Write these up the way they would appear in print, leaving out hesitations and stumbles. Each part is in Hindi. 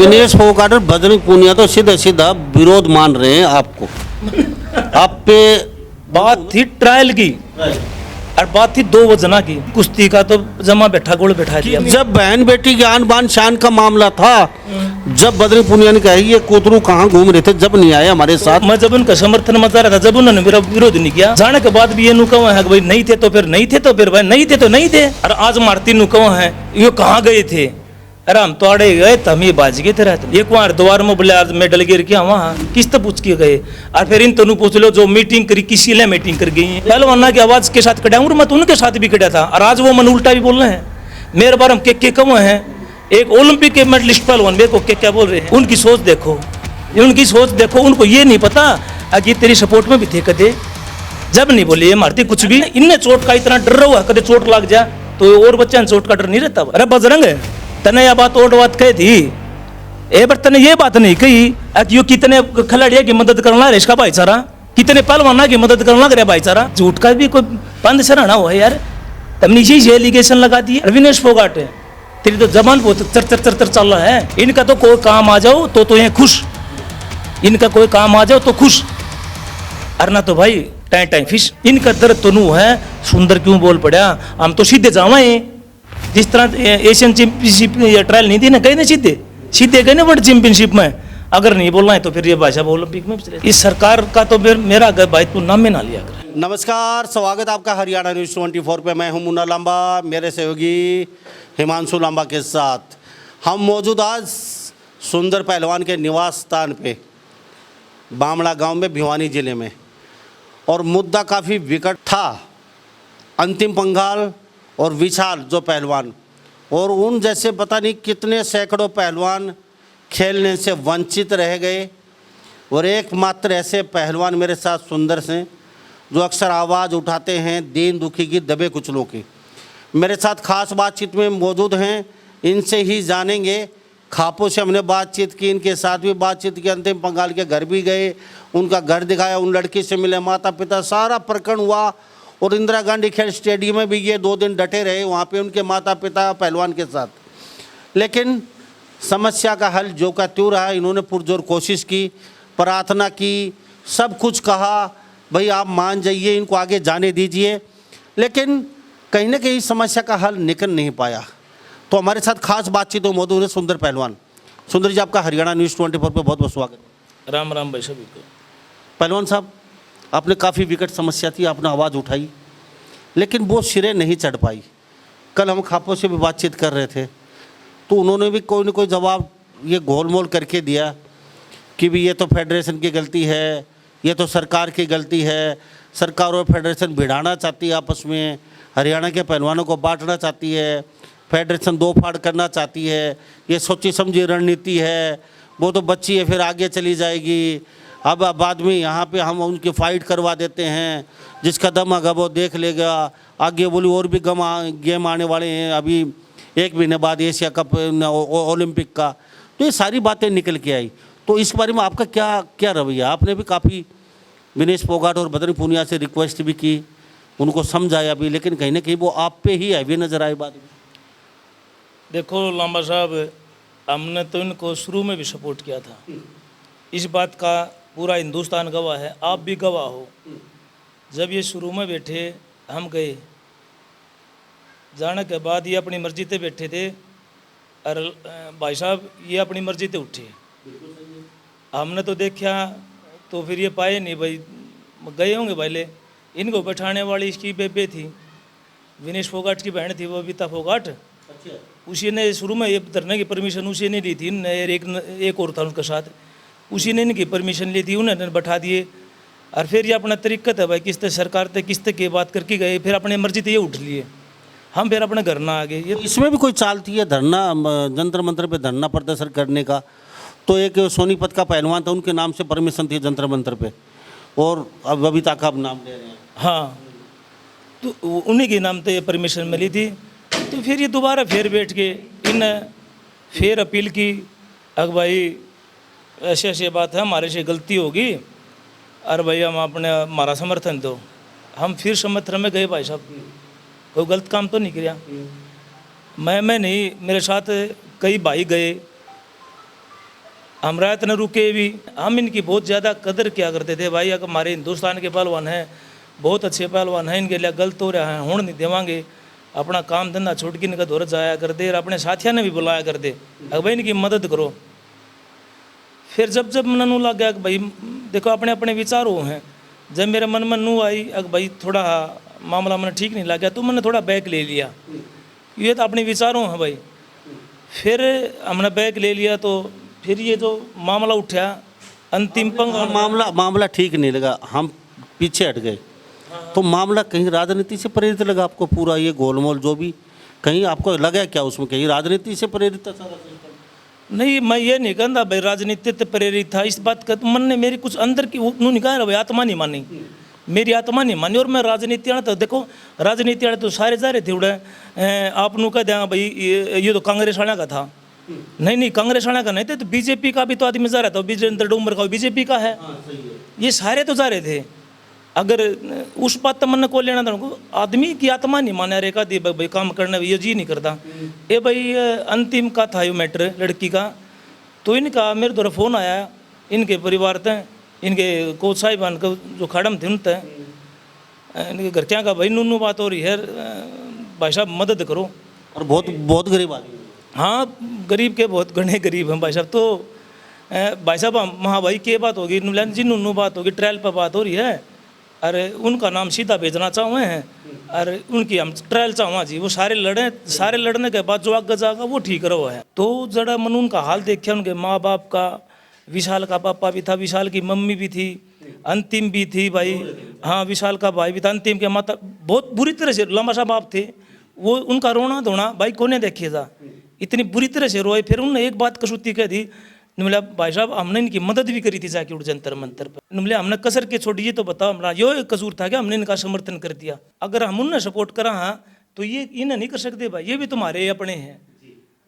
विनेश फोगाट और बजरंग पूनिया तो सीधा सीधा विरोध मान रहे हैं आपको। आप पे बात थी ट्रायल की और बात थी 2 वजना की। कुश्ती का तो जमा बैठा गोल बैठा दिया। जब बहन बेटी की आन बान शान का मामला था, जब बजरंग पूनिया ने कहा ये कोतरू कहाँ घूम रहे थे, जब नहीं आए हमारे साथ। मैं जब उनका समर्थन में जा रहा था, जब उन्होंने मेरा विरोध नहीं किया, जाने के बाद भी ये नुकव है भाई नहीं थे तो फिर नहीं थे, तो फिर भाई नहीं थे तो नहीं थे। और आज मारती नुकव है ये कहाँ गए थे। अरे हम तो अड़े गए तम ही बाज गए थे रात। एक वहां द्वार में बोले आज मेडल गिर के वहां किस तरह पूछ के गए। और फिर इन तनु पूछ लो जो मीटिंग करी किसी ने मीटिंग कर गई है। पहलवाना की आवाज के साथ कटा हूं, मैं तो उनके साथ भी कटा था। और आज वो मन उल्टा भी बोल रहे हैं मेरे बारे में के कम है। एक ओलंपिक के मेडलिस्ट पहलवान मेरे को क्या बोल रहे हैं। उनकी सोच देखो, उनकी सोच देखो। उनको ये नहीं पता कि तेरी सपोर्ट में भी थे कदे जब नहीं बोले ये मारती कुछ भी। इनने चोट का इतना डर रहा कदे चोट लग जा तो और बच्चा चोट का डर नहीं रहता। अरे बजरंग तने यह बात और बात कही थी ए पर तने ये बात नहीं कही कि यो कितने खिलाड़ियों की मदद करना है इसका भाईचारा, कितने पहलवाना की मदद करना करे भाईचारा। झूठ का भी कोई बंद सराहना हुआ है यार। तुमने इसी एलिगेशन लगा दी। विनेश फोगाट है तेरी तो जबान बहुत चर चर चर चर चल रहा है। इनका तो कोई काम आ जाओ तो ये खुश, इनका कोई काम आ जाओ तो खुश। अरना तो भाई टाइम टाइम फिश। इनका दर्द तो नू है सुंदर क्यों बोल पड़ा। हम तो सीधे जावा जिस तरह एशियन चैंपियनशिप ट्रायल नहीं थी ना, गए ना सीधे सीधे गए ना वर्ल्ड चैंपियनशिप में। अगर नहीं बोलना है तो फिर ये भाषा ओलंपिक में चले। इस सरकार का तो मेरा भाई तू नाम में ना लिया कर। नमस्कार, स्वागत आपका हरियाणा न्यूज़ 24 पे। मैं हूं मुन्ना लांबा, मेरे सहयोगी हिमांशु लांबा के साथ हम मौजूद आज सुंदर पहलवान के निवास स्थान पे बामड़ा गांव में भिवानी जिले में। और मुद्दा काफ़ी विकट था। अंतिम पंघाल और विशाल जो पहलवान और उन जैसे पता नहीं कितने सैकड़ों पहलवान खेलने से वंचित रह गए। और एकमात्र ऐसे पहलवान मेरे साथ सुंदर से जो अक्सर आवाज़ उठाते हैं दीन दुखी की, दबे कुचलों की। मेरे साथ खास बातचीत में मौजूद हैं, इनसे ही जानेंगे। खापों से हमने बातचीत की, इनके साथ भी बातचीत की। अंतिम पंघाल के घर भी गए, उनका घर दिखाया, उन लड़की से मिले, माता पिता, सारा प्रकरण हुआ। और इंदिरा गांधी खेल स्टेडियम में भी ये 2 दिन डटे रहे वहाँ पे उनके माता पिता पहलवान के साथ। लेकिन समस्या का हल जो का त्यों रहा। इन्होंने पुरजोर कोशिश की, प्रार्थना की, सब कुछ कहा भाई आप मान जाइए, इनको आगे जाने दीजिए। लेकिन कहीं ना कहीं समस्या का हल निकल नहीं पाया। तो हमारे साथ खास बातचीत में मौजूद है सुंदर पहलवान। सुंदर जी, आपका हरियाणा न्यूज़ 24 पे बहुत बहुत स्वागत। राम राम भाई सभी को। पहलवान साहब, आपने काफ़ी विकट समस्या थी, आपने आवाज़ उठाई, लेकिन वो सिरे नहीं चढ़ पाई। कल हम खापों से भी बातचीत कर रहे थे तो उन्होंने भी कोई ना कोई जवाब ये गोलमोल करके दिया कि भी ये तो फेडरेशन की गलती है, ये तो सरकार की गलती है। सरकार और फेडरेशन भिड़ाना चाहती है आपस में, हरियाणा के पहलवानों को बांटना चाहती है, फेडरेशन 2 फाड़ करना चाहती है। ये सोची समझी रणनीति है, वो तो बच्ची है फिर आगे चली जाएगी। अब बाद में यहाँ पे हम उनकी फ़ाइट करवा देते हैं, जिसका दम आगा वो देख लेगा। आगे बोली और भी गेम आने वाले हैं, अभी 1 महीने बाद एशिया कप ओलंपिक का। तो ये सारी बातें निकल के आई। तो इस बारे में आपका क्या रवैया। आपने भी काफ़ी विनेश फोगाट और बजरंग पूनिया से रिक्वेस्ट भी की, उनको समझाया भी, लेकिन कहीं ना कहीं वो आप पे ही हैवी नज़र आए बाद में। देखो लांबा साहब, हमने तो इनको शुरू में भी सपोर्ट किया था। इस बात का पूरा हिंदुस्तान गवाह है, आप भी गवाह हो। जब ये शुरू में बैठे हम गए, जाने के बाद ये अपनी मर्जी से बैठे थे और भाई साहब ये अपनी मर्जी से उठे। हमने तो देखा तो फिर ये पाए नहीं भाई, गए होंगे पहले। इनको बैठाने वाली इसकी बेबे थी, विनेश फोगाट की बहन थी, वो बबीता फोगाट। उसी ने शुरू में ये धरने की परमिशन उसी ने ली थी। एक और था उनके साथ, उसी ने इनकी परमिशन ली थी, उन्होंने बैठा दिए। और फिर ये अपना तरीका था भाई, किस तरह सरकार थे किस तरह की बात करके गए, फिर अपने मर्जी से ये उठ लिए। हम फिर अपने घर ना आ गए। ये इसमें भी कोई चाल थी है धरना, जंतर मंतर पे धरना प्रदर्शन करने का। तो एक सोनीपत का पहलवान था, उनके नाम से परमिशन थी जंतर मंतर पे, और अब बबीता का अब नाम ले रहे हैं। हाँ, तो उन्हीं के नाम से ये परमिशन मिली थी। तो फिर ये दोबारा फिर बैठ के इन फिर अपील की, अग भाई ऐसे ऐसी बात है, हमारे से गलती होगी और भाई हम अपने हमारा समर्थन दो। हम फिर समर्थन में गए भाई साहब, कोई गलत काम तो नहीं किया। मैं नहीं, मेरे साथ कई भाई गए हम रात न रुके भी, हम इनकी बहुत ज़्यादा कदर किया करते थे भाई। अगर हमारे हिंदुस्तान के पहलवान हैं, बहुत अच्छे पहलवान हैं, इनके लिए गलत हो रहा है, होने नहीं देवांगे। अपना काम धंधा छोड़ के इनका दौर जाया कर दे, और अपने साथियों ने भी बुलाया कर दे, अगर भाई इनकी मदद करो। फिर जब जब मन नू लग गया कि भाई देखो अपने अपने विचार हो हैं, जब मेरे मन में नू आई अगर भाई थोड़ा मामला मैंने ठीक नहीं लग गया तो मैंने थोड़ा बैक ले लिया, ये तो अपने विचारों हैं भाई। फिर हमने बैक ले लिया तो फिर ये जो मामला उठा अंतिम पंगा, मामला ठीक नहीं लगा, हम पीछे हट गए। तो मामला कहीं राजनीति से प्रेरित लगा आपको? पूरा ये गोलमोल जो भी कहीं आपको लगा क्या उसमें कहीं राजनीति से प्रेरित था सारा सिस्टम? नहीं, मैं ये नहीं कहता भाई राजनीति से प्रेरित था, इस बात का मन ने मेरी कुछ अंदर की उन्होंने नहीं कहा भाई, आत्मा नहीं मानी, मेरी आत्मा नहीं मानी। और मैं राजनीति वाला तो देखो, राजनीति वाले तो सारे जा रहे थे उड़े, आप नु कह दें भाई ये तो कांग्रेस वाला का था। नहीं नहीं, कांग्रेस वाला का नहीं थे, तो बीजेपी का भी तो आदमी जा रहा था, विजेंद्र डोमर का बीजेपी का है, ये सारे तो जा रहे थे। अगर उस बात मन को लेना था, आदमी की आत्मा नहीं माने रेखा दी भाई काम करने ये जी नहीं करता। ये भाई अंतिम का था ये मैटर लड़की का, तो इनका मेरे द्वारा फ़ोन आया, इनके परिवार थे, इनके कोच साहिबान को जो खड़म थे उनते, इनके घर क्या का भाई नूनू बात हो रही है, भाई साहब मदद करो। और बहुत बहुत गरीब आदमी। हाँ, गरीब के बहुत घने गरीब हैं भाई साहब। तो भाई साहब हाँ भाई के बात होगी, जी नूनू बात होगी, ट्रायल पर बात हो रही है, अरे उनका नाम सीधा भेजना चाहुए हैं, अरे उनकी हम ट्रायल चाहुआ जी, वो सारे लड़ने के बाद जो आगे जाएगा वो ठीक रहो है। तो जरा मन उनका हाल देखा, उनके माँ बाप का, विशाल का पापा भी था, विशाल की मम्मी भी थी, अंतिम भी थी भाई, हाँ विशाल का भाई भी था, अंतिम के माता बहुत बुरी तरह से लंबा सा बाप थे, वो उनका रोना धोना भाई कोने देखेगा, इतनी बुरी तरह से रोए। फिर उन्होंने एक बात कसूती कह दी, बोला भाई साहब हमने इनकी मदद भी करी थी जाके उड़ जंतर मंतर पर, बोले हमने कसर के छोड़ी, ये तो बताओ हमारा यो एक कसूर था क्या, हमने इनका समर्थन कर दिया, अगर हम उन्हें सपोर्ट करा हाँ तो ये इन्हें नहीं कर सकते भाई, ये भी तुम्हारे अपने हैं,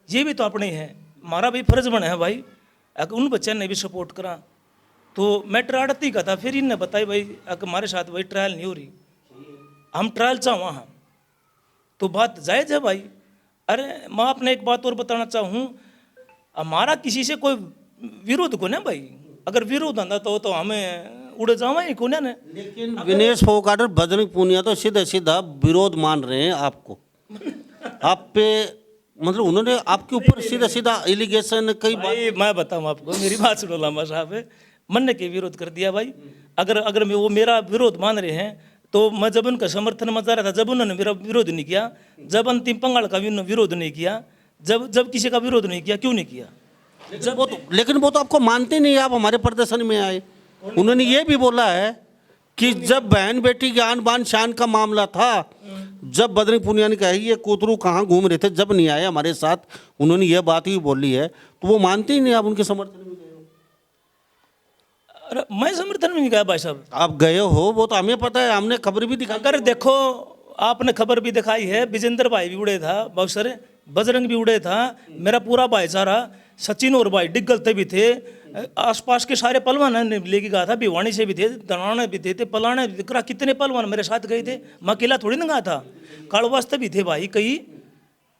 ये भी तो अपने हैं, हमारा भी फर्ज बना है भाई, अगर उन बच्चों ने भी सपोर्ट करा। तो मैं ट्रायल अड़ती का था, फिर इन्हें बताई भाई अगर हमारे साथ भाई ट्रायल नहीं हो रही, हम ट्रायल चाहो हाँ तो बात जायज है भाई। अरे मैं आपने एक बात और बताना चाहूँ, हमारा किसी से कोई विरोध को ना भाई, अगर विरोध आंदा तो हमें उड़ जावा ही को ना। लेकिन विनेश फोगाट और बजरंग पूनिया तो सीधा सीधा विरोध मान रहे हैं आपको, आप पे मतलब उन्होंने आपके ऊपर सीधा सीधा एलिगेशन कई भाई मैं बताऊं आपको, मेरी बात सुनो लामा साहब, मन ने के विरोध कर दिया भाई। अगर वो मेरा विरोध मान रहे हैं तो मैं जब उनका समर्थन में जा रहा था, जब उन्होंने मेरा विरोध नहीं किया, जब अंतिम पंगाल का भी उन्होंने विरोध नहीं किया, जब किसी का विरोध नहीं किया, क्यों नहीं किया? लेकिन वो तो आपको मानते नहीं, आप हमारे प्रदर्शन में आए। उन्होंने ये भी बोला है कि जब बहन बेटी के आन बान शान का मामला था, जब बजरंग पूनिया ने कहा ये कूतरू कहाँ घूम रहे थे, जब नहीं आए हमारे साथ, उन्होंने ये बात ही बोली है, तो वो मानते ही नहीं आप उनके समर्थन में गए हो। अरे मैं समर्थन में नहीं गया भाई साहब, आप गए हो वो तो हमें पता है, हमने खबर भी दिखाई। अगर देखो आपने खबर भी दिखाई है, विजेंद्र भाई भी उड़े था बहुत सारे, बजरंग भी उड़े था, मेरा पूरा भाईचारा, सचिन और भाई डिग्गलते भी थे, आसपास के सारे पहलवान लेके गया था, भिवानी से भी थे, दनाने भी थे, पलाने भी थे, कितने पहलवान मेरे साथ गए थे, मैं अकेला थोड़ी ना गया था, कालवास्ते भी थे भाई कई।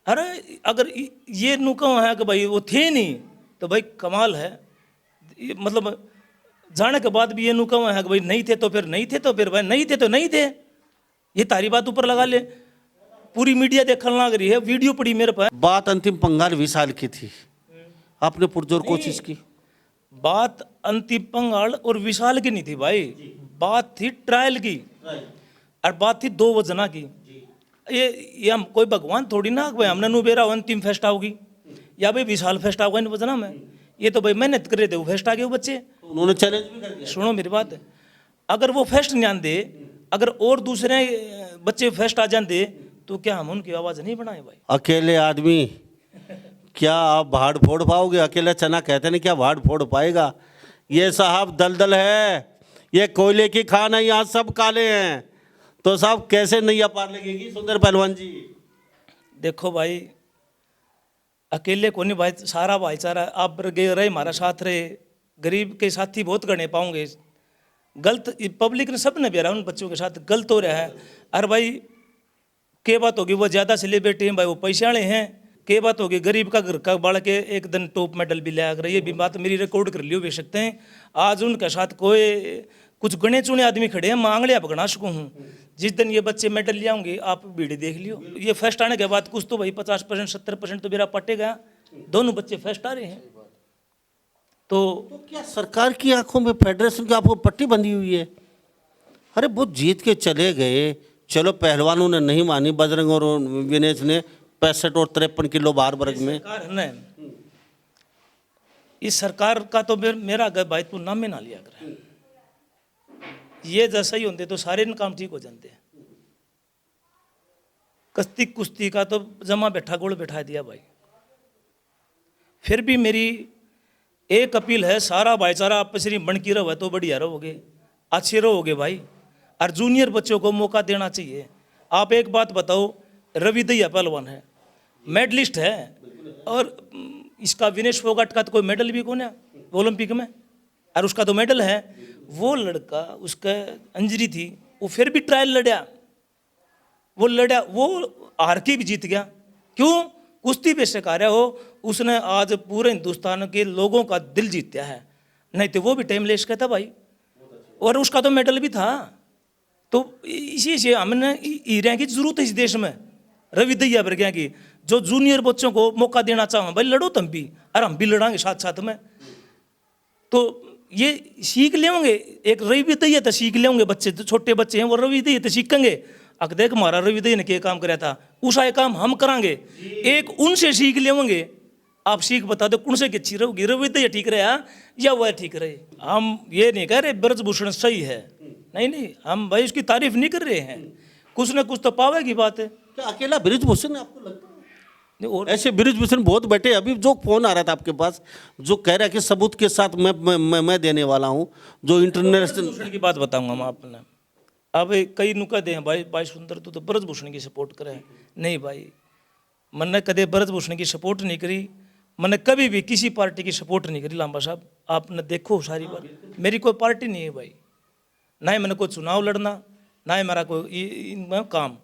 अरे अगर ये नुका है कि भाई वो थे नहीं तो भाई कमाल है, मतलब जाने के बाद भी ये नुका है कि भाई नहीं थे तो फिर नहीं थे, तो फिर भाई नहीं थे तो नहीं थे, ये तारी बात ऊपर लगा ले, पूरी मीडिया देखने लग रही है, वीडियो पड़ी मेरे पास। बात अंतिम पंगाल विशाल की थी, आपने पुरजोर कोशिश की। बात अंतिम पंगाल और विशाल की नहीं थी भाई, बात थी ट्रायल की, और बात थी 2 वजना की। ये हम कोई भगवान थोड़ी ना भाई हमने नुबेरा अंतिम फेस्ट होगी या भाई विशाल फेस्ट होगा इन वजना में, ये तो भाई मेहनत कर रहे थे, वो फेस्ट आ गए वो बच्चे, उन्होंने चैलेंज भी कर दिया। सुनो मेरी बात, अगर वो फेस्ट नहीं आते, अगर और दूसरे बच्चे फेस्ट आ जाते तो क्या हम उनकी आवाज़ नहीं बढ़ाए भाई? अकेले आदमी क्या आप भाड़ फोड़ पाओगे? अकेला चना कहते नहीं क्या भाड़ फोड़ पाएगा? ये साहब दलदल है, ये कोयले की खान है, यहाँ सब काले हैं, तो साहब कैसे नैया पार लगेगी सुंदर पहलवान जी? देखो भाई अकेले को नहीं भाई, सारा भाईचारा आप रहे, हमारा साथ रहे, गरीब के साथी बहुत गणे पाओगे, गलत पब्लिक ने सब ने भी रहा उन बच्चों के साथ गलत हो रहा है। अरे भाई क्या बात होगी, वो ज़्यादा सेलिब्रिटी हैं भाई, वो पैसे वाले हैं, के बात होगी गरीब का घर का बालक है एक दिन टॉप मेडल भी लिया कर, ये भी बात मेरी रिकॉर्ड कर लियो बेच सकते हैं। आज उनके साथ कोई कुछ गणे चुने आदमी खड़े हैं, मैं आंगलियां पकड़ा सकूँ हूँ। जिस दिन ये बच्चे मेडल ले आऊंगे आप वीडियो देख लियो, ये फर्स्ट आने के बाद कुछ तो भाई 50% 70% तो मेरा पटेगा। दोनों बच्चे फर्स्ट आ रहे हैं। तो क्या सरकार की आंखों में फेडरेशन की आपको पट्टी बंधी हुई है? अरे वो जीत के चले गए, चलो पहलवानों ने नहीं मानी, बजरंग और विनेश ने 65 और 53 किलो भार वर्ग में। सरकार है ना, इस सरकार का तो मेरा भाई तू नाम ही ना लिया कर। ये जैसा ही होते तो सारे काम ठीक हो जाते हैं। कश्ती कुश्ती का तो जमा बैठा गोल बैठा दिया भाई। फिर भी मेरी एक अपील है, सारा भाईचारा आपस में बन की रहो तो बढ़िया रहोगे, अच्छे रहोगे भाई। और जूनियर बच्चों को मौका देना चाहिए। आप एक बात बताओ, रवि दहिया पहलवान है, मेडलिस्ट है, और इसका विनेश फोगाट का तो कोई मेडल भी कौन है ओलंपिक में, और उसका तो मेडल है। वो लड़का उसका इंजरी थी, वो फिर भी ट्रायल लड़ा, वो लड़ा, वो हार के भी जीत गया। क्यों? कुश्ती पे शिकारा हो, उसने आज पूरे हिंदुस्तान के लोगों का दिल जीता है। नहीं तो वो भी टाइम लेस का था भाई, और उसका तो मेडल भी था। तो इसी से हमने हीरे की जरूरत है इस देश में, रवि दहिया वर्गिया की, जो जूनियर बच्चों को मौका देना चाहो भाई, लड़ो तुम भी और हम भी लड़ांगे साथ साथ में। तो ये सीख लेंगे, एक रवि दहिया तो सीख लेंगे बच्चे, जो छोटे बच्चे हैं वो रवि दहिया तो सीखेंगे। अगर देख हमारा रवि दहिया ने क्या काम कराया था, उसा काम हम करांगे, एक उनसे सीख लेंगे। आप सीख बता दो कौन से की अच्छी रहोगी, रवि दहिया ठीक रहा या वह ठीक रहे। हम ये नहीं कह रहे ब्रजभूषण सही है, नहीं नहीं, हम भाई उसकी तारीफ नहीं कर रहे हैं, कुछ ना कुछ तो पावेगी बात है। क्या अकेला ब्रिजभूषण आपको लगता है? और ऐसे ब्रिजभूषण बहुत बैठे। अभी जो फोन आ रहा था आपके पास, जो कह रहा है कि सबूत के साथ मैं देने वाला हूँ, जो इंटरनेशनल ब्रजभूषण की बात बताऊंगा मैं आपने। अब कई नुका दे हैं भाई सुंदर तू तो ब्रजभूषण की सपोर्ट करे। नहीं भाई, मैंने कदे ब्रजभूषण की सपोर्ट नहीं करी, मैंने कभी भी किसी पार्टी की सपोर्ट नहीं करी। लांबा साहब आपने देखो सारी बात, मेरी कोई पार्टी नहीं है भाई, ना ही मैंने कोई चुनाव लड़ना, ना ही मेरा कोई काम।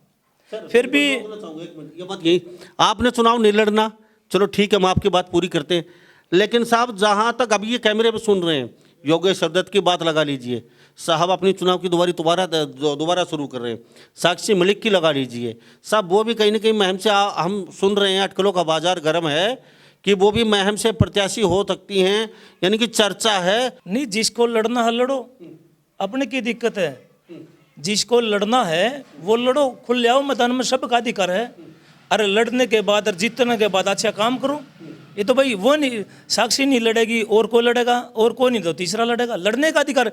फिर भी ये बात यही, आपने चुनाव नहीं लड़ना, चलो ठीक है, हम आपकी बात पूरी करते हैं। लेकिन साहब जहाँ तक अभी ये कैमरे पे सुन रहे हैं, योगेश दत्त की बात लगा लीजिए, साहब अपनी चुनाव की दोबारा शुरू कर रहे हैं, साक्षी मलिक की लगा लीजिए साहब, वो भी कहीं ना कहीं महम से हम सुन रहे हैं, अटकलों का बाजार गर्म है कि वो भी महम से प्रत्याशी हो सकती हैं, यानी कि चर्चा है। नहीं, जिसको लड़ना है लड़ो, अपने की दिक्कत है, जिसको लड़ना है वो लड़ो, खुल आओ मैदान में, सबका अधिकार है। अरे लड़ने के बाद और जीतने के बाद अच्छा काम करो। ये तो भाई वो नहीं, साक्षी नहीं लड़ेगी और कोई लड़ेगा, और कोई नहीं तो तीसरा लड़ेगा, लड़ने का अधिकार।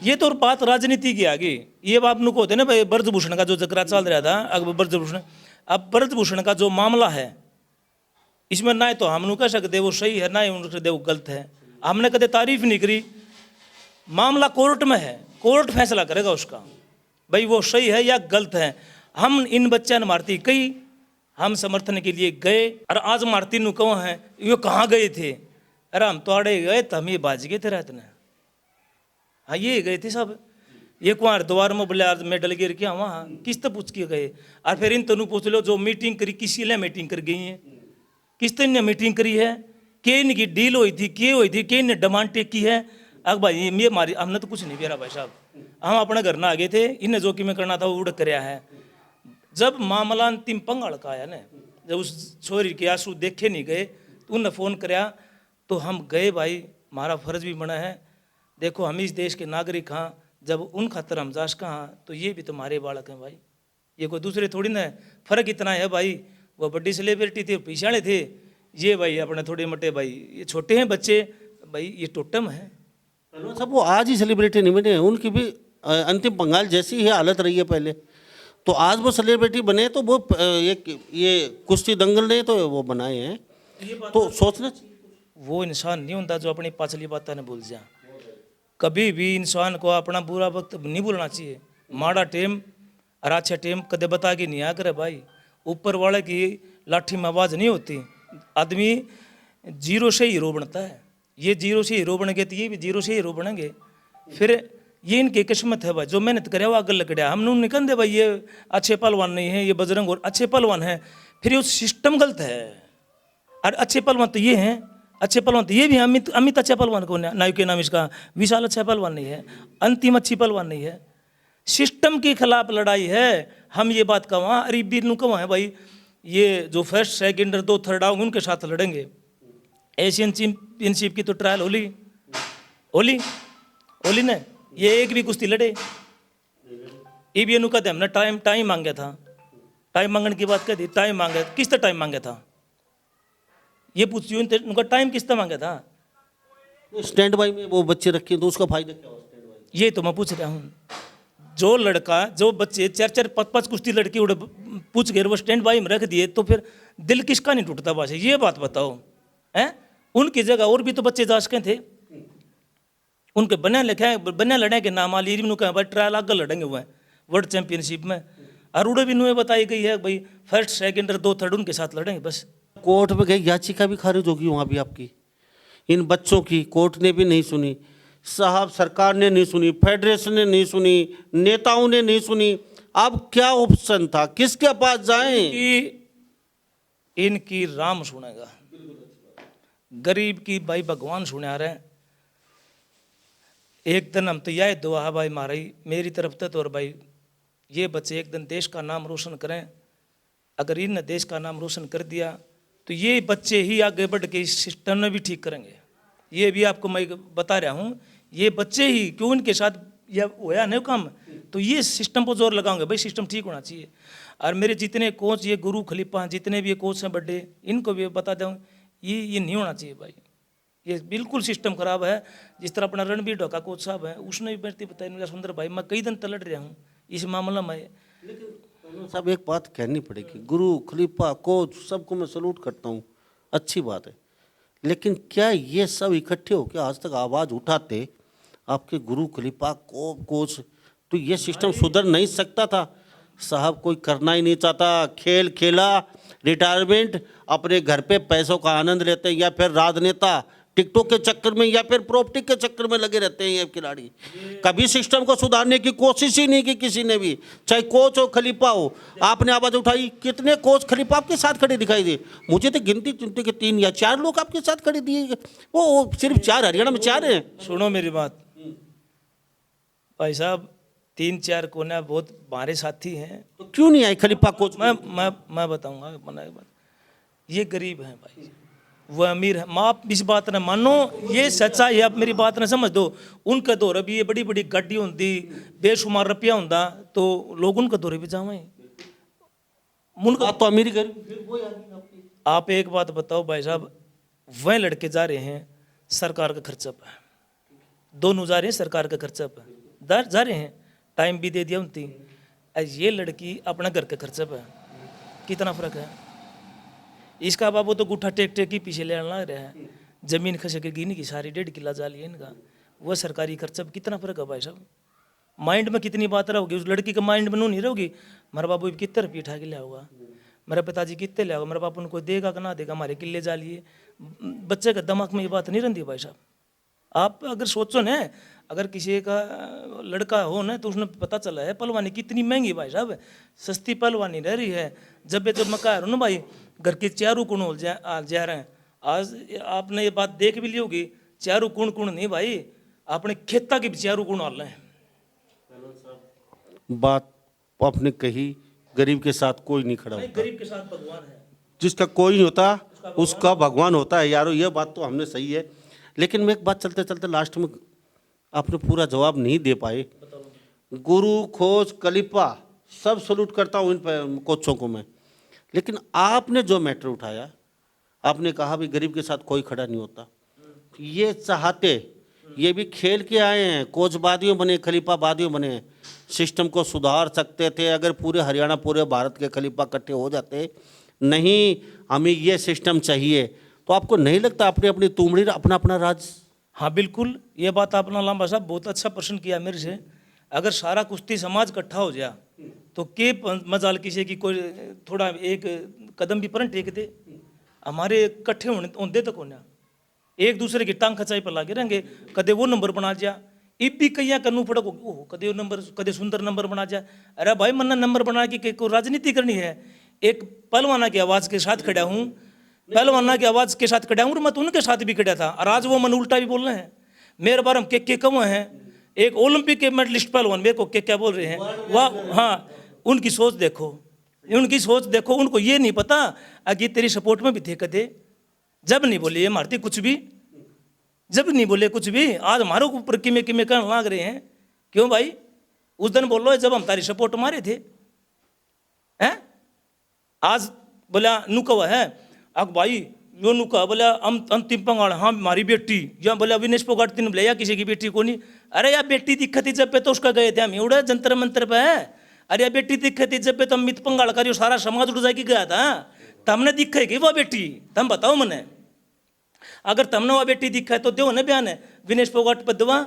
ये तो बात राजनीति की आ गई। ये बात नुको होते ना भाई, ब्रजभूषण का जो जिक्र चल रहा था, अब ब्रजभूषण का जो मामला है, इसमें ना तो हम कह सकते वो सही है, ना ही उनके दे वो गलत है। हमने कदे तारीफ नहीं करी, मामला कोर्ट में है, कोर्ट फैसला करेगा उसका भाई वो सही है या गलत है। हम इन बच्चा ने मारती कई हम समर्थन के लिए गए, और आज मारती नु कहो हैं ये कहाँ गए थे, अरे हम तोड़े गए तो हम ये बाज गए थे रात में। हाँ ये गए थे सब, ये कुआर द्वार में बोले आज मेडल गिर के वहाँ किस तरह पूछ के गए। और फिर इन तनु पूछ लो जो मीटिंग करी, किसी ने मीटिंग कर गई है, किस तरह ने मीटिंग करी है, के इनकी डील हुई थी, के हुई थी, के ने डिमांड टेक की है। अब भाई ये मारी हमने तो कुछ नहीं किया भाई साहब, हम अपने घर ना आ गए थे, इन्हें जो कि मैं करना था वो उड़ कर है। जब मामला अंतिम पंगाड़ का आया ना, जब उस छोरी के आंसू देखे नहीं गए तो उन्हें फ़ोन कराया, तो हम गए भाई, हमारा फर्ज भी बना है। देखो हम इस देश के नागरिक हाँ, जब उन खातर हम जाश कहाँ, तो ये भी तुम्हारे बालक हैं भाई, ये कोई दूसरे थोड़ी ना है। फ़र्क इतना है भाई, वो बड़ी सेलिब्रिटी थे, पिछाड़े थे, ये भाई अपने थोड़े मोटे भाई, ये छोटे हैं बच्चे भाई, ये टोटम है। सब वो आज ही सेलिब्रिटी नहीं बने, उनकी भी अंतिम पंगाल जैसी ही हालत रही है पहले, तो आज वो सेलिब्रिटी बने तो वो ये कुश्ती दंगल ने तो वो बनाए हैं, तो सोचना वो इंसान नहीं होता जो अपनी पाछली बातें नहीं भूल जा। कभी भी इंसान को अपना बुरा वक्त नहीं भूलना चाहिए। माड़ा टेम और अच्छा टेम कदे बता के नहीं आ करे भाई, ऊपर वाले की लाठी में आवाज़ नहीं होती। आदमी जीरो से हीरो बनता है, ये जीरो से हीरो बन गए तो ये भी जीरो से हीरो बनेंगे। फिर ये इनकी किस्मत है भाई, जो मेहनत करे वो आगे लग गया। हम लोग निकल दे भाई ये अच्छे पहलवान नहीं है, ये बजरंग और अच्छे पहलवान है, फिर ये सिस्टम गलत है। और अच्छे पहलवान तो ये हैं, अच्छे पहलवान तो ये भी हैं। अमित अमित अच्छा पहलवान कौन है? नायक के नाम इसका। विशाल अच्छा पहलवान नहीं है। अंतिम अच्छी पहलवान नहीं है। सिस्टम के खिलाफ लड़ाई है। हम ये बात कहाँ अरे बीर कहाँ है भाई, ये जो फर्स्ट सेकंड दो थर्ड आओगे उनके साथ लड़ेंगे। एशियन चैंपियनशिप की तो ट्रायल होली ने ये एक भी कुश्ती लड़े। ईबीएन का हमने टाइम मांगा था। टाइम मांगने की बात कर दी। टाइम मांगा किस तरह टाइम मांगा था? ये पूछिए उनका टाइम किस तरह मांगा था? स्टैंड बाई में वो बच्चे रखे तो उसका फायदा क्या हुआ स्टैंड बाई? ये तो मैं पूछ रहा हूँ। जो लड़का जो बच्चे 4-4 5-5 कुश्ती लड़की उड़े पूछ गए वो स्टैंड बाई में रख दिए तो फिर दिल किसका नहीं टूटता? बात ये बात बताओ हैं। उनकी जगह और भी तो बच्चे जा सके थे। उनके बने लड़े के नाम आली भाई ट्रायल आगे लड़ेंगे हुए वर्ल्ड चैंपियनशिप में। और उड़े भी नुए बताई गई है भाई फर्स्ट सेकंड और 2 थर्ड उनके साथ लड़ेंगे बस। कोर्ट में गई याचिका भी खारिज होगी वहाँ भी आपकी, इन बच्चों की कोर्ट ने भी नहीं सुनी साहब, सरकार ने नहीं सुनी, फेडरेशन ने नहीं सुनी, नेताओं ने नहीं सुनी। अब क्या ऑप्शन था, किसके पास जाएं? इनकी राम सुनेगा, गरीब की भाई भगवान सुने आ रहे हैं। एक दिन हम तो यह दुआ है भाई मारी मेरी तरफ से तो और भाई ये बच्चे एक दिन देश का नाम रोशन करें। अगर इनने देश का नाम रोशन कर दिया तो ये बच्चे ही आगे बढ़ के इस सिस्टम में भी ठीक करेंगे। ये भी आपको मैं बता रहा हूँ, ये बच्चे ही क्यों इनके साथ या होया नहीं काम तो ये सिस्टम पर जोर लगाऊंगे भाई सिस्टम ठीक होना चाहिए। और मेरे जितने कोच ये गुरु खलीफा जितने भी ये कोच हैं बड़े इनको भी बता दूँ ये नहीं होना चाहिए भाई। ये बिल्कुल सिस्टम खराब है। जिस तरह अपना रणबीर ढोका कोच साहब है उसने भी बैठती बताई मेरा सुंदर भाई मैं कई दिन तलट रहा हूँ इस मामला में। लेकिन साहब एक बात कहनी पड़ेगी, गुरु खलीफा कोच सबको मैं सलूट करता हूँ, अच्छी बात है। लेकिन क्या ये सब इकट्ठे होकर आज तक आवाज़ उठाते आपके गुरु खलीफा कोच तो ये सिस्टम सुधर नहीं सकता था साहब? कोई करना ही नहीं चाहता, खेल खेला रिटायरमेंट अपने घर पे पैसों का आनंद लेते हैं, या फिर राजनेता टिकटों के चक्कर में या फिर प्रॉपर्टी के चक्कर में लगे रहते हैं ये खिलाड़ी। कभी सिस्टम को सुधारने की कोशिश ही नहीं की किसी ने भी, चाहे कोच हो खलीफा हो। आपने आवाज़ उठाई, कितने कोच खलीफा आपके साथ खड़े दिखाई दे? मुझे तो गिनती चुनते के 3 या 4 लोग आपके साथ खड़े दिए, वो सिर्फ 4 हरियाणा में 4 हैं। सुनो मेरी बात भाई साहब, 3-4 कोना बहुत हमारे साथी हैं तो क्यों नहीं आए खलीफा कोच? मैं बताऊंगा बात। ये गरीब हैं भाई, वो अमीर है। आप इस बात न मानो, ये सच्चाई है, आप मेरी बात न समझ दो। उनके दौरे भी ये बड़ी बड़ी गाड़ी होती बेशुमार रुपया होता तो लोग उनके दौरे भी जावे। उनका तो अमीर गरीब। आप एक बात बताओ भाई साहब, वह लड़के जा रहे हैं सरकार का खर्चा पर, दोनों जा रहे हैं सरकार का खर्चा पर जा रहे हैं, टाइम भी दे दिया उनकी। ये लड़की अपना घर का खर्चा पर, कितना फर्क है? इसका बाबू तो गुठा टेक टेक ही पीछे लेने लग रहा है। जमीन खसकेगी इनकी सारी 1.5 किला जाली है इनका, वह सरकारी खर्चा पर कितना फर्क है भाई साहब? माइंड में कितनी बात रहोगी उस लड़की के माइंड में नहीं रहोगी। मेरा बाबू कितने रुपये उठा के लिया होगा, मेरे पिताजी कितने लिया होगा, मेरा बापू उनको देगा कि ना देगा, हमारे किले जा लिए। बच्चे के दिमाग में ये बात नहीं रहती भाई साहब। आप अगर सोचो ना, अगर किसी का लड़का हो ना तो उसने पता चला है पहलवानी कितनी महंगी भाई साहब, सस्ती पहलवानी रह रही है। जब मैं कह रहा हूँ ना भाई, घर के चारों कोण हो जा रहे हैं। आज आपने ये बात देख भी ली होगी, चारों कोण नहीं भाई, अपने खेता के भी चारों कोण हाल हैं। बात आपने कही, गरीब के साथ कोई नहीं खड़ा होता, गरीब के साथ भगवान है। जिसका कोई नहीं होता उसका भगवान होता है यारो, ये बात तो हमने सही है। लेकिन मैं एक बात चलते चलते लास्ट में आपने पूरा जवाब नहीं दे पाए। गुरु खोज खलीफा सब सलूट करता हूँ इन कोचों को मैं, लेकिन आपने जो मैटर उठाया, आपने कहा भी गरीब के साथ कोई खड़ा नहीं होता। ये चाहते, ये भी खेल के आए हैं, कोच बादियों बने, खलीफा बादियों बने, सिस्टम को सुधार सकते थे अगर पूरे हरियाणा पूरे भारत के खलीफा इकट्ठे हो जाते। नहीं, हमें ये सिस्टम चाहिए। तो आपको नहीं लगता अपनी अपनी तुमड़ी अपना अपना राज? हाँ बिल्कुल, ये बात आपने लांबा साहब बहुत अच्छा प्रश्न किया मेरे से। अगर सारा कुश्ती समाज इकट्ठा हो जाए तो के मजाल किसी की कोई थोड़ा एक कदम भी पर टेक दे। हमारे इकट्ठे होते तक होना, एक दूसरे की टांग खचाई पर लागे रहेंगे। कदे वो नंबर बना जा, इब भी कई कन्नू फड़क ओह कदे वो नंबर, कदे सुंदर नंबर बना जा। अरे भाई मन्ना नंबर बना के कोई राजनीति करनी है? एक पहलवाना की आवाज़ के साथ खड़ा हूँ, पहलवाना की आवाज के साथ कड़ा हूँ, मैं तो उनके साथ भी कड़ा था, और आज वो मन उल्टा भी बोल रहे हैं मेरे बारे में। के कम हैं, एक ओलंपिक के मेडलिस्ट पहलवान मेरे को क्या बोल रहे हैं, वाह। हाँ, उनकी सोच देखो, उनकी सोच देखो। उनको ये नहीं पता कि तेरी सपोर्ट में भी थे कदे, जब नहीं बोले ये मारती कुछ भी, जब नहीं बोले कुछ भी। आज हमारे ऊपर किमे किमे कहने लाग रहे हैं, क्यों भाई? उस दिन बोलो जब हम तारी सपोर्ट मारे थे, हैं? आज बोला नुकवा है अक भाई, यो नुका बोला अंतिम पंगाड़, हाँ हमारी बेटी, या बोला विनेश फोगाट तीन बोले या किसी की बेटी को नहीं। अरे यार बेटी दिक्कत थी जब पे तो उसका गए थे हम, उड़े जंतर मंतर पे है। अरे यार बेटी दिक्कत थी जब पे तो मित पंगाड़ करियो, सारा समाज उड़ जाएगी गया था, तमने दिखेगी वो बेटी, तुम बताओ मने। अगर तुमने वो बेटी दिखा है तो दो ना बयान है, विनेश फोगाट पर दवा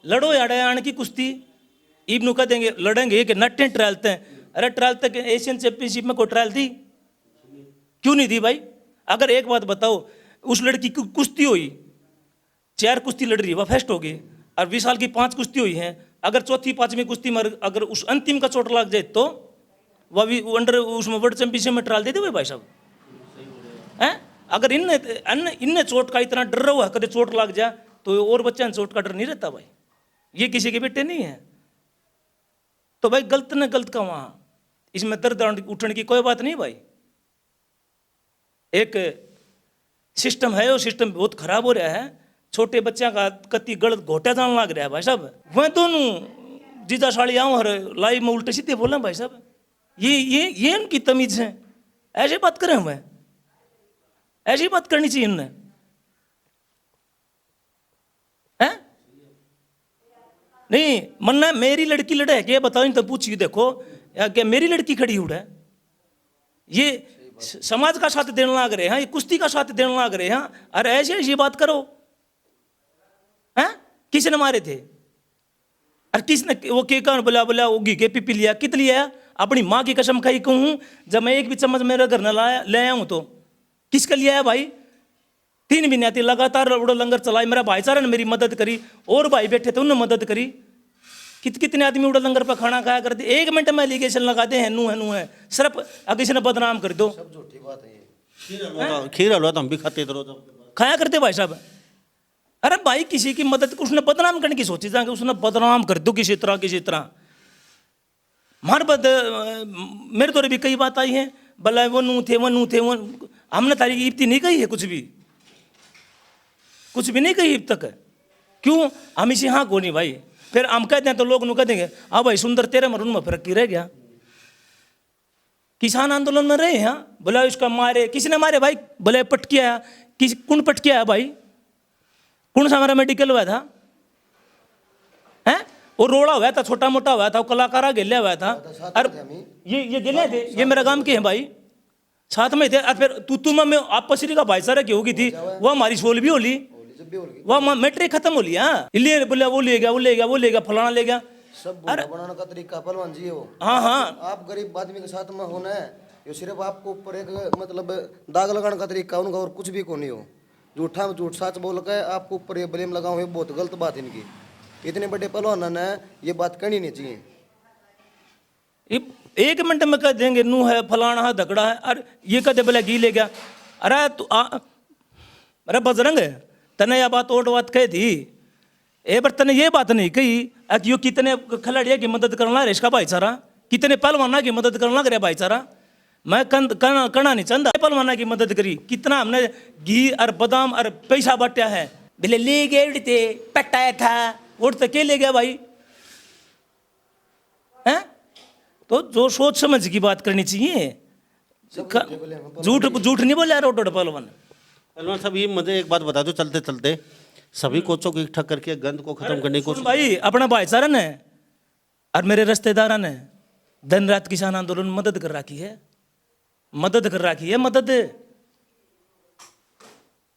लड़ो याडे आने की कुश्ती। इब्नू कह देंगे लड़ेंगे कि नट्टे ट्रायलते हैं। अरे ट्रायल तक एशियन चैंपियनशिप में कोई ट्रायल दी? क्यों नहीं दी भाई? अगर एक बात बताओ, उस लड़की की कुश्ती हुई, 4 कुश्ती लड़ रही है, वह फर्स्ट हो गई, और 20 साल की 5 कुश्ती हुई हैं। अगर चौथी 5वीं कुश्ती में अगर उस अंतिम का चोट लग जाए तो वह भी अंडर उसमें वर्ल्ड चैंपियनशिप में ट्रायल दे दे भाई साहब, हैं? अगर इनने चोट का इतना डर रहा है, कभी चोट लग जाए तो और बच्चा चोट का डर नहीं रहता भाई। ये किसी के बेटे नहीं है, तो भाई गलत न गलत का वहां, इसमें दर्द उठने की कोई बात नहीं भाई। एक सिस्टम है, वो सिस्टम बहुत खराब हो रहा है। छोटे बच्चा का कति गलत घोटा जान लग रहा है भाई साहब। वह दोनों जीजा साड़ी आऊँ और लाइव में उल्टे सीधे बोला भाई साहब, ये उनकी तमीज है। ऐसे बात करें हमें, ऐसी बात करनी चाहिए इनने, हैं? नहीं मन्ना मेरी लड़की लड़े क्या बताओ, नहीं तो पूछिए देखो क्या मेरी लड़की खड़ी उड़ा है। ये समाज का साथ देने लग रहे हैं, ये कुश्ती का साथ देने लग रहे हैं। अरे ऐसे ऐसी बात करो, हैं? किसने मारे थे? अरे किसने वो के कौन बोला बोला वो घी के पी लिया, कित लिया? अपनी माँ की कसम खाई कहूँ, जब मैं एक भी चम्मच मेरे घर न लाया ले आया हूँ तो किसका लिया है भाई? 3 महीने आती लगातार उड़ो लंगर चलाई, मेरा भाईचारा ने मेरी मदद करी, और भाई बैठे थे उन्होंने मदद करी। कितने आदमी उड़ा लंगर पर खाना खाया करते, 1 मिनट में एलिगेशन लगाते हैं नू है सिर्फ किसी ने बदनाम कर दो। सब झूठी बात है ये। खीर हलवा तो हम भी खाते थे रोज, खाया करते भाई साहब। अरे भाई किसी की मदद, उसने बदनाम करने की सोची जाएंगे, उसने बदनाम कर दो किसी तरह। मार मेरे तो भी कई बात आई है, भला वो नू थे वो हमने तारीख इब्ती नहीं कही है, कुछ भी नहीं कही अब तक। क्यों? हम इसे हाँ को नहीं भाई, फिर हम कहते हैं तो लोग कह देंगे हाँ भाई सुंदर तेरे मरून में फर्क की रह गया। किसान आंदोलन में रहे हैं, बोला उसका मारे, किसने मारे भाई? बोले पटकिया, कौन पटकिया है भाई? कौन सा हमारा मेडिकल हुआ था, हैं? वो रोड़ा हुआ था, छोटा मोटा हुआ था, वो कलाकार गेलिया हुआ था। अरे ये गेले थे, ये मेरा गांव के हैं भाई, साथ में थे। और फिर तू में आपसी का भाईचारा की होगी थी, वो हमारी सोल भी होली, वह मैट्रिक खत्म हो लिया। इसलिए बोले वो ले गया फलाना ले गया। सब बनाने का तरीका पहलवान जी हो। हाँ आप गरीब आदमी के साथ में होना है, ये सिर्फ आपको ऊपर एक मतलब दाग लगाने का तरीका उनका, और कुछ भी को नहीं हो। झूठा में झूठ सच बोल के आपको ऊपर ये ब्लेम लगाओ, ये बहुत गलत बात है इनकी। इतने बड़े पहलवान ने ये बात कहनी नहीं चाहिए। 1 मिनट में कह देंगे नू है फलाना है धकड़ा है। अरे ये कहते बोले घी ले गया। अरे तू अरे बजरंग है, तने यह बात और बात कही थी, ए पर तने ये बात नहीं कही कि यो कितने खिलाड़िया की मदद करना है इसका भाईचारा, कितने पहलवाना की मदद करना लग रहा भाईचारा। मैं करना नहीं चाहता, पहलवाना की मदद करी, कितना हमने घी और बादाम और पैसा बटा है। बोले ले गए उड़ते पटाया था, उड़ते के ले गया भाई, हैं? तो जो सोच समझ की बात करनी चाहिए, झूठ नहीं बोले यार पहलवान। पहलवान साहब ये मुझे एक बात बता दो, चलते चलते सभी कोचों को इकट्ठा करके गंद को खत्म करने को भाई अपना भाईचारा ने और मेरे रिश्तेदार ने दिन रात किसान आंदोलन में मदद कर रखी है, मदद।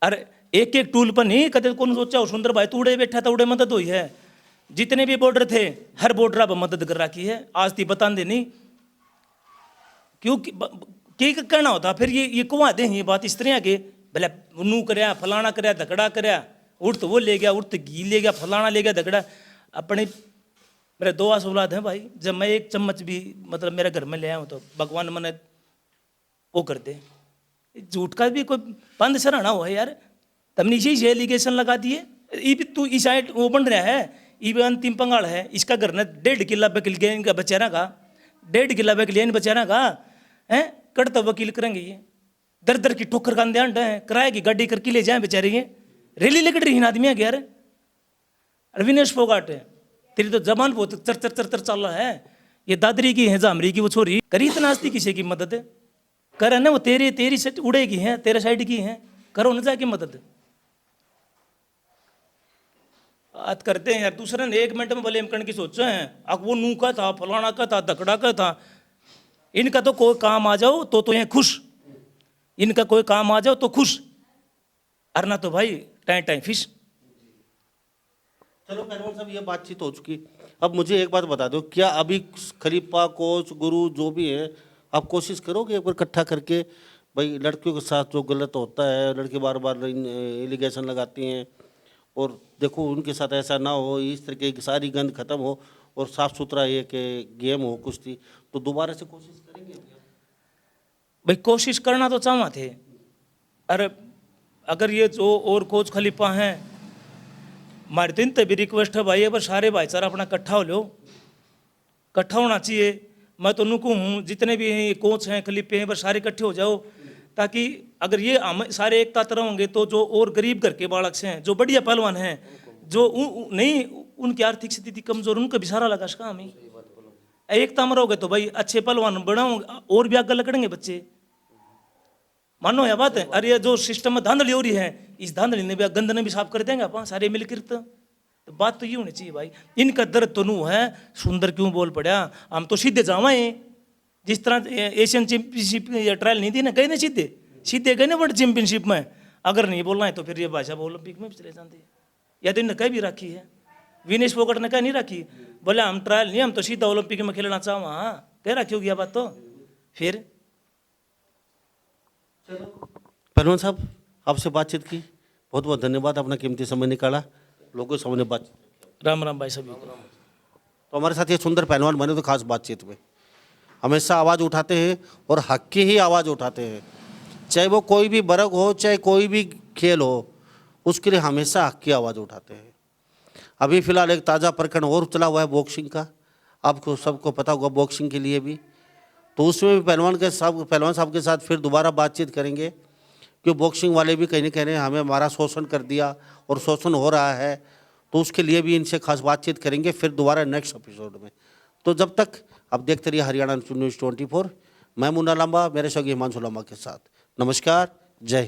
अरे एक टूल पर नहीं कदे कौन सोचा हो सुंदर भाई तू उड़े बैठा था, उड़े मदद हुई है। जितने भी बॉर्डर थे हर बॉर्डर पर मदद कर रखी है। आज थी बता दे नहीं क्योंकि कहना होता फिर ये कुआ दे ये बात इस तरह के भले नू करया फलाना करया धकड़ा करया, उड़त वो ले गया, उड़त घी ले गया, फलाना ले गया धकड़ा। अपने मेरे 2 औलाद हैं भाई, जब मैं 1 चम्मच भी मतलब मेरे घर में ले आया हूँ तो भगवान मैंने वो कर दे। झूठ का भी कोई बंद सराहना हुआ है यार। तुमने इसी एलिगेशन लगा दिए। ये तू इस साइड वो बन रहा है, ये भी अंतिम पंगाल है। इसका घर ने 1.5 किला पे इनका बचाना का, 1.5 किला पे इन बचाना का है। कड़ता वकील करेंगे ये, दर दर की ठोकर का ध्यान है, किराए की गाड़ी करके ले जाए बेचारे। ये रैली लेकर रही आदमी है यार। अरविनेश फोगाट है, तेरी तो जबान बहुत चर चर चर चर चल रहा है। ये दादरी की है, जामरी की वो छोरी करी इतना आस्ती किसी की मदद कर ना, वो तेरी सेट उड़ेगी है, तेरे साइड की है, करो ना जाके मदद। बात करते हैं यार दूसरे ने 1 मिनट में ब्लेम करने की सोचो है। अब वो नू का था, फलाना का था, धकड़ा का था। इनका तो कोई काम आ जाओ तो ये खुश, इनका कोई काम आ जाओ तो खुश, अरना तो भाई टाइम टाइम फिश। चलो पहलवान साहब ये बातचीत हो चुकी। अब मुझे एक बात बता दो, क्या अभी खलीफा कोच गुरु जो भी है आप कोशिश करोगे एक बार इकट्ठा करके, भाई लड़कियों के साथ जो गलत होता है, लड़के बार बार एलिगेशन लगाती हैं, और देखो उनके साथ ऐसा ना हो, इस तरीके की सारी गंद खत्म हो और साफ सुथरा ये कि गेम हो कुश्ती, तो दोबारा से कोशिश करेंगे? भाई कोशिश करना तो चाहवा थे। अरे अगर ये जो और कोच खलीफा हैं, हमारे तो इन भी रिक्वेस्ट है भाई, अगर सारे भाईचारा अपना इकट्ठा हो लो, इकट्ठा होना चाहिए। मैं तो नुकू हूँ, जितने भी हैं ये कोच हैं खलीफे हैं, बस सारे इकट्ठे हो जाओ, ताकि अगर ये हम सारे एकता तरह होंगे तो जो और गरीब घर के बालक हैं, जो बढ़िया पहलवान हैं, जो नहीं उनकी आर्थिक स्थिति कमजोर, उनका भी सारा लगा सका हमें। एकता में रहोगे तो भाई अच्छे पहलवान बनाओ और भी आगे लगेंगे बच्चे, मानो यह बात है। अरे ये जो सिस्टम में धांधली हो रही है, इस धांधली ने भी गंद ने भी साफ कर देंगे अपन सारे मिलकर। तो बात तो ये होनी चाहिए भाई, इनका दर्द तो नू है, सुंदर क्यों बोल पड़ा, हम तो सीधे जावाए। जिस तरह एशियन चैंपियनशिप या ट्रायल नहीं थी ना, गए ना सीधे सीधे गए ना वर्ल्ड चैंपियनशिप में। अगर नहीं बोलना है तो फिर ये भाषा ओलंपिक में भी चले जाते हैं। या तो इनने कह भी रखी है, विनेश फोगाट ने कह नहीं रखी, बोले हम ट्रायल नहीं, हम तो सीधा ओलंपिक में खेलना चाहो। हाँ कह रखी होगी बात तो। फिर पहलवान साहब आपसे बातचीत की बहुत बहुत धन्यवाद, अपना कीमती समय निकाला, लोगों के सामने बातचीत। राम राम भाई सभी को। तो हमारे साथ ये सुंदर पहलवान बने तो खास बातचीत में हमेशा आवाज़ उठाते हैं और हक की ही आवाज़ उठाते हैं, चाहे वो कोई भी वर्ग हो, चाहे कोई भी खेल हो, उसके लिए हमेशा हक की आवाज़ उठाते हैं। अभी फ़िलहाल एक ताज़ा प्रकरण और चला हुआ है बॉक्सिंग का, आपको सबको पता होगा बॉक्सिंग के लिए भी, तो उसमें भी पहलवान साहब के साथ फिर दोबारा बातचीत करेंगे, क्योंकि बॉक्सिंग वाले भी कहीं ना कहीं हमें हमारा शोषण कर दिया और शोषण हो रहा है, तो उसके लिए भी इनसे खास बातचीत करेंगे फिर दोबारा नेक्स्ट एपिसोड में। तो जब तक आप देखते रहिए हरियाणा न्यूज़ 24। मैं मुन्ना लांबा मेरे सहयोगी हिमांशु लांबा के साथ। नमस्कार, जय हिंद।